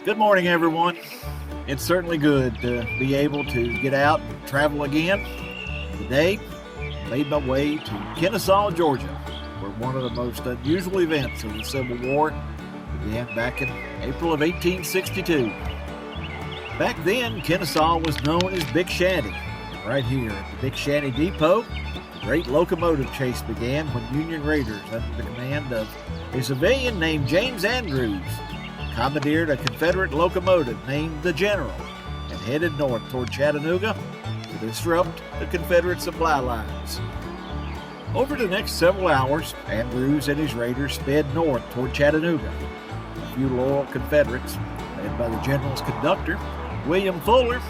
Good morning, everyone. It's certainly good to be able to get out and travel again. Today, I made my way to Kennesaw, Georgia, where one of the most unusual events of the Civil War began back in April of 1862. Back then, Kennesaw was known as Big Shanty. Right here at the Big Shanty Depot, the great locomotive chase began when Union raiders, under the command of a civilian named James Andrews, commandeered a Confederate locomotive named the General and headed north toward Chattanooga to disrupt the Confederate supply lines. Over the next several hours, Andrews and his raiders sped north toward Chattanooga. A few loyal Confederates, led by the General's conductor, William Fuller,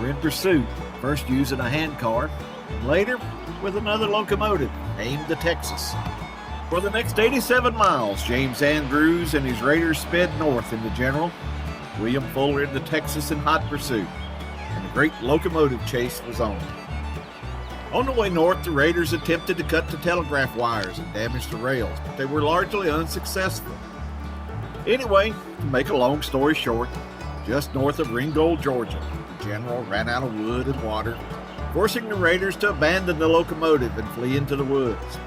were in pursuit, first using a handcar, and later with another locomotive aimed to Texas. For the next 87 miles, James Andrews and his raiders sped north in the General, William Fuller into Texas in hot pursuit, and the great locomotive chase was on. On the way north, the raiders attempted to cut the telegraph wires and damage the rails, but they were largely unsuccessful. Anyway, to make a long story short, just north of Ringgold, Georgia, the General ran out of wood and water, forcing the raiders to abandon the locomotive and flee into the woods.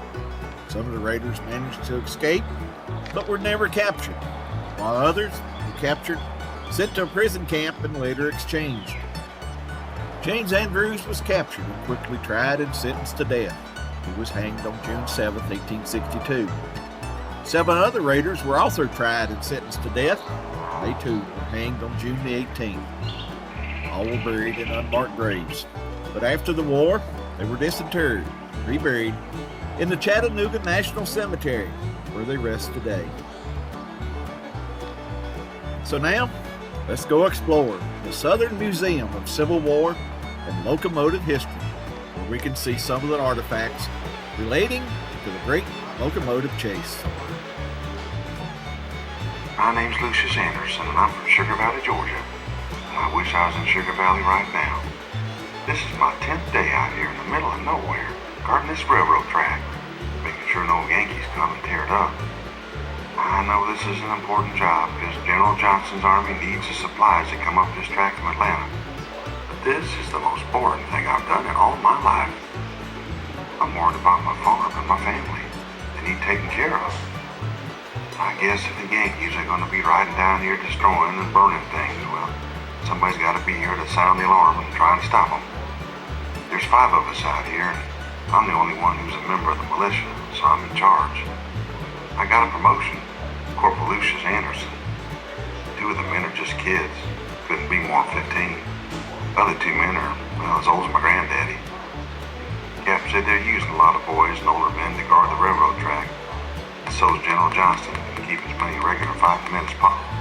Some of the raiders managed to escape, but were never captured, while others were captured, sent to a prison camp, and later exchanged. James Andrews was captured and quickly tried and sentenced to death. He was hanged on June 7, 1862. 7 other raiders were also tried and sentenced to death. They too were hanged on June the 18th. All were buried in unmarked graves. But after the war, they were disinterred, reburied, in the Chattanooga National Cemetery, where they rest today. So now, let's go explore the Southern Museum of Civil War and Locomotive History, where we can see some of the artifacts relating to the great locomotive chase. My name's Lucius Anderson, and I'm from Sugar Valley, Georgia. And I wish I was in Sugar Valley right now. This is my 10th day out here in the middle of nowhere, guarding this railroad track, making sure no Yankees come and tear it up. I know this is an important job because General Johnston's army needs the supplies that come up this track from Atlanta. But this is the most boring thing I've done in all my life. I'm worried about my farm and my family. They need taken care of. I guess if the Yankees are going to be riding down here destroying and burning things, well, somebody's got to be here to sound the alarm and try and stop them. There's 5 of us out here, and I'm the only one who's a member of the militia, so I'm in charge. I got a promotion, Corporal Lucius Anderson. 2 of the men are just kids, couldn't be more than 15. The other 2 men are, well, as old as my granddaddy. Captain said they're using a lot of boys and older men to guard the railroad track. And so is General Johnston to keep as many regular fighting men as possible.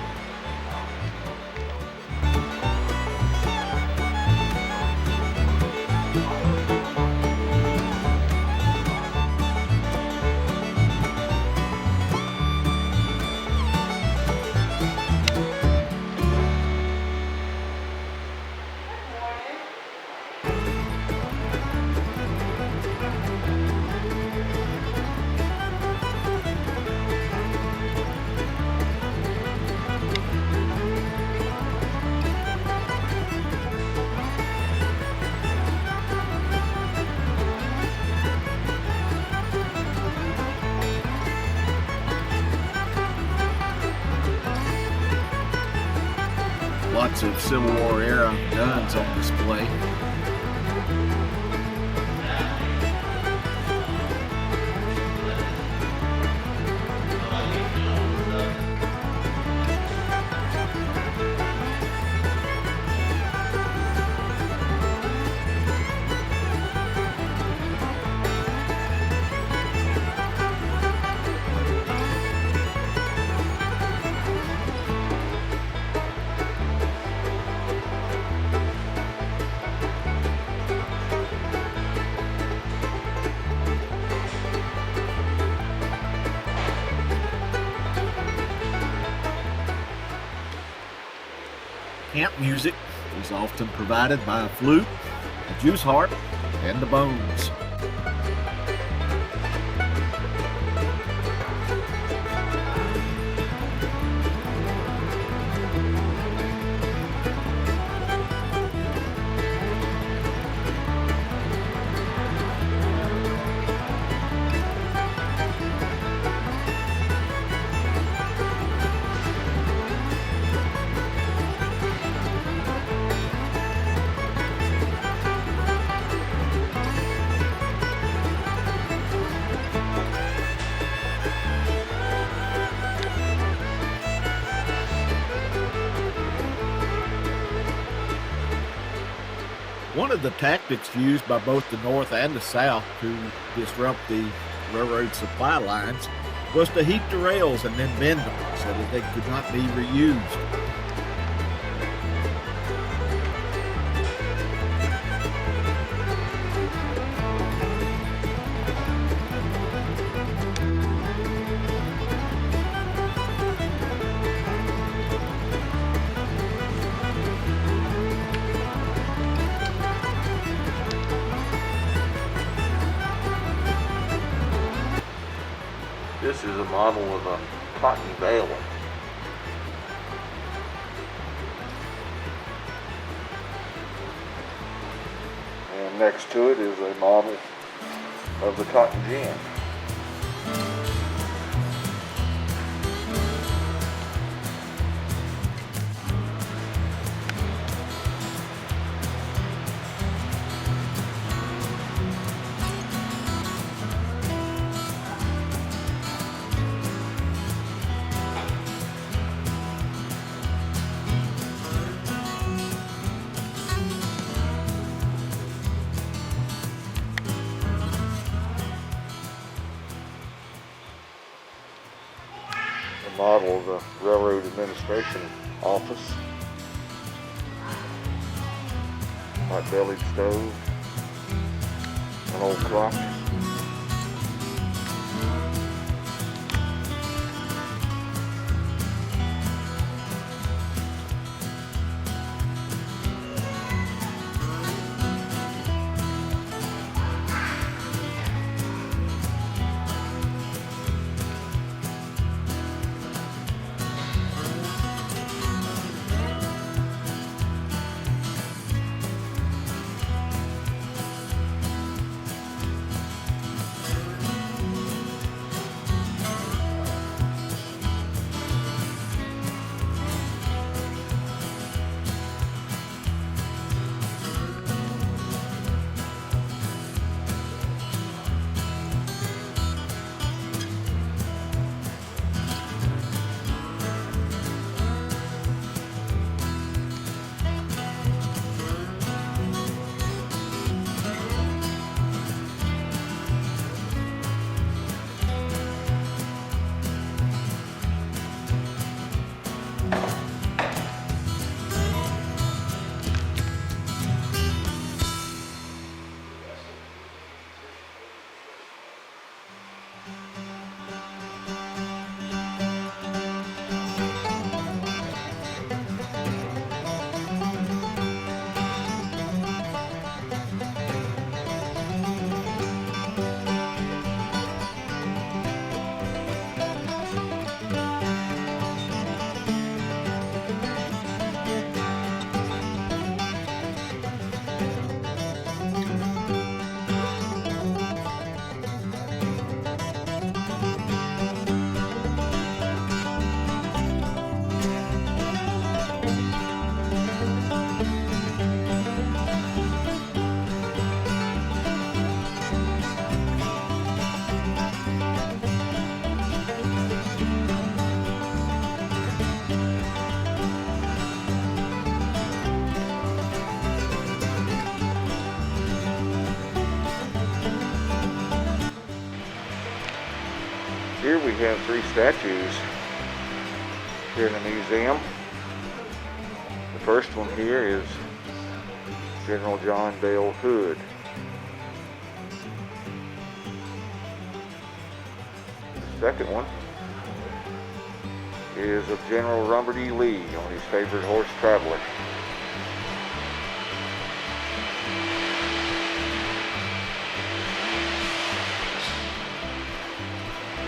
Lots of Civil War era guns on display. Camp music is often provided by a flute, a juice harp, and the bones. One of the tactics used by both the North and the South to disrupt the railroad supply lines was to heat the rails and then bend them so that they could not be reused. This is a model of a cotton baler. And next to it is a model of the cotton gin. Model of the Railroad Administration Office. Hot-bellied stove. An old clock. Here we have three statues here in the museum. The first one here is General John Bell Hood. The second one is of General Robert E. Lee on his favorite horse, Traveler.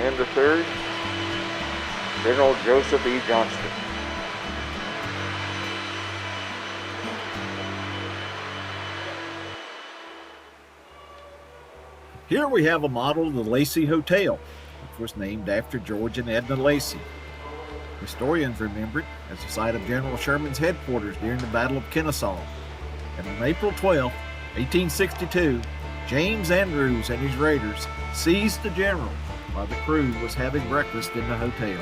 And the third, General Joseph E. Johnston. Here we have a model of the Lacey Hotel, which was named after George and Edna Lacey. Historians remember it as the site of General Sherman's headquarters during the Battle of Kennesaw. And on April 12, 1862, James Andrews and his raiders seized the general while the crew was having breakfast in the hotel.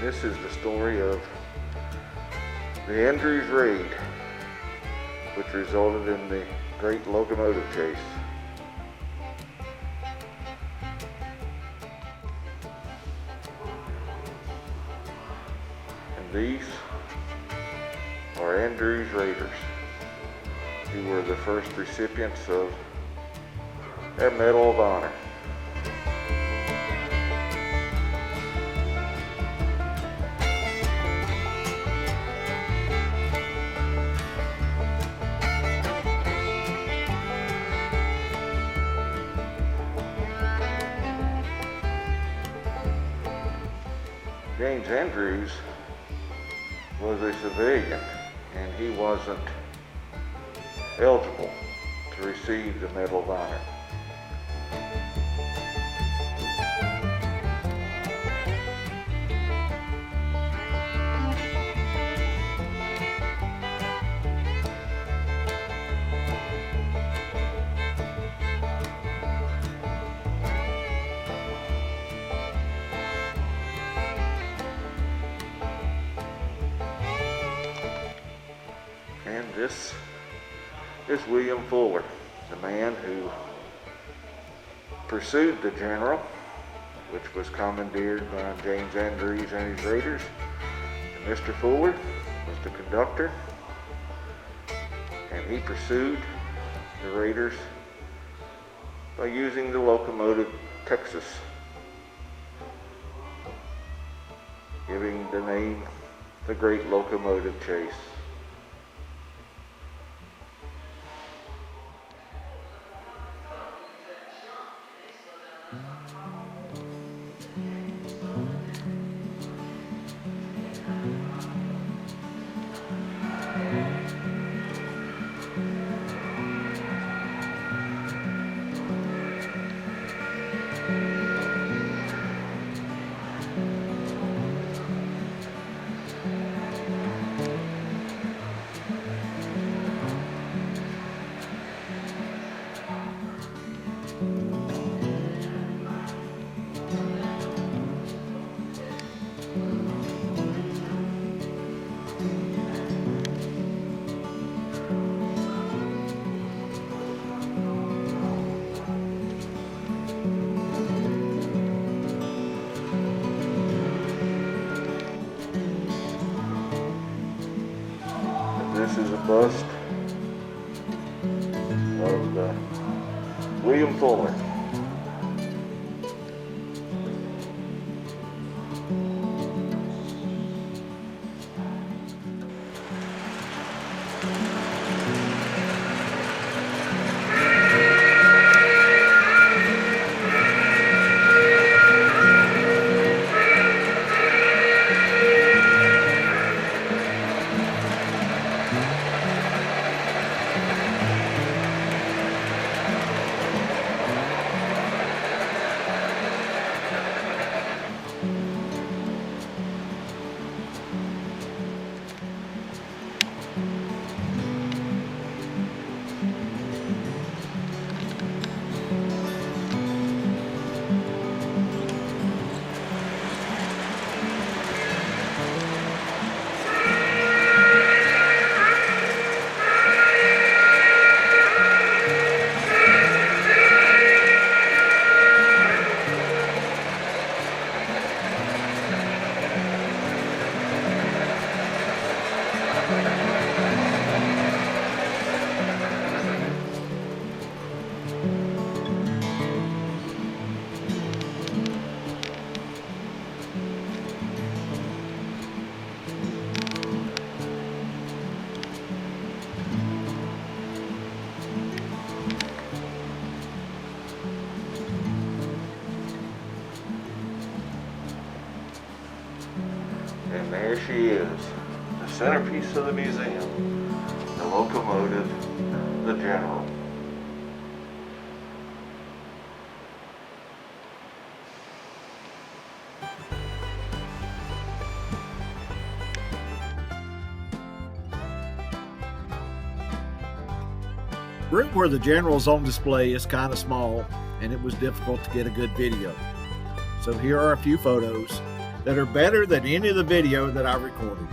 And this is the story of the Andrews raid, which resulted in the great locomotive chase. And these are Andrews Raiders, who were the first recipients of their Medal of Honor. James Andrews was a civilian, and he wasn't eligible to receive the Medal of Honor. And this is William Fuller, the man who pursued the general, which was commandeered by James Andrews and his raiders. And Mr. Fuller was the conductor, and he pursued the raiders by using the locomotive Texas, giving the name the Great Locomotive Chase. This is a bust of William Fuller. And there she is, the centerpiece of the museum, the locomotive, the General. Room where the General's on display is kind of small, and it was difficult to get a good video. So here are a few photos. that are better than any of the video that I recorded.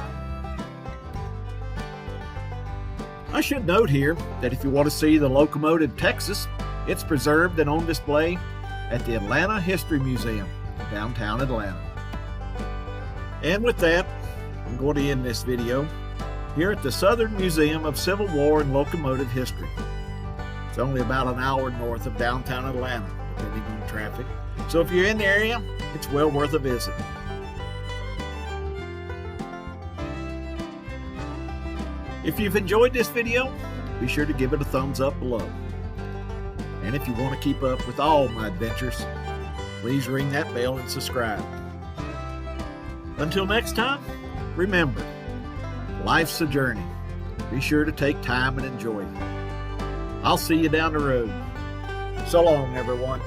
I should note here that if you want to see the Locomotive Texas, it's preserved and on display at the Atlanta History Museum in downtown Atlanta. And with that, I'm going to end this video here at the Southern Museum of Civil War and Locomotive History. It's only about an hour north of downtown Atlanta, depending on traffic. So if you're in the area, it's well worth a visit. If you've enjoyed this video, be sure to give it a thumbs up below. And if you want to keep up with all my adventures, please ring that bell and subscribe. Until next time, remember, life's a journey. Be sure to take time and enjoy it. I'll see you down the road. So long, everyone.